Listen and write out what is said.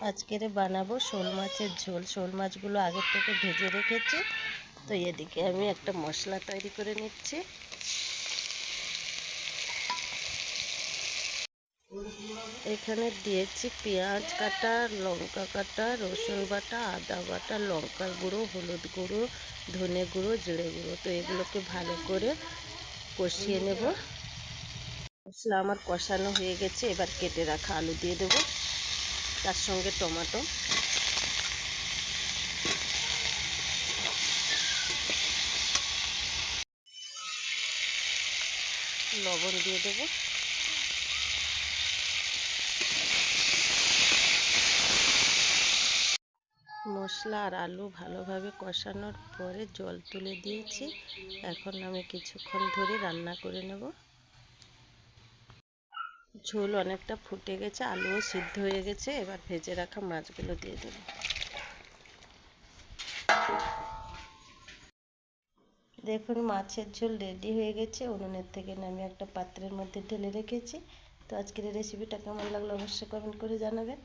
আজকের বানাবো শোল মাছের ঝোল। শোল মাছগুলো আগের থেকে ভেজে রেখেছি। তো এদিকে আমি একটা মশলা তৈরি করে নিচ্ছি। এখানে দিয়েছি পেঁয়াজ কাটা, লঙ্কা কাটা, রসুন বাটা, আদা বাটা, লঙ্কার গুঁড়ো, হলুদ গুঁড়ো, ধনে গুঁড়ো, জিরে গুঁড়ো। তো এগুলোকে ভালো করে কষিয়ে নেব। মশলা আমার কষানো হয়ে গেছে। এবার কেটে রাখা আলু দিয়ে দেবো, তার সঙ্গে টমেটো, লবণ দিয়ে দেবো। মশলা আর আলু ভালোভাবে কষানোর পরে জল তুলে দিয়েছি। এখন আমি কিছুক্ষণ ধরে রান্না করে নেব। ঝোল অনেকটা ফুটে গেছে, আলুও সিদ্ধ হয়ে গেছে। এবার ভেজে রাখা মাছগুলো দিয়ে দেব। দেখুন মাছের ঝোল রেডি হয়ে গেছে। উনুনের থেকে নামিয়ে একটা পাত্রের মধ্যে ঢেলে রেখেছি। তো আজকের এই রেসিপিটা কেমন লাগলো অবশ্যই কমেন্ট করে জানাবেন।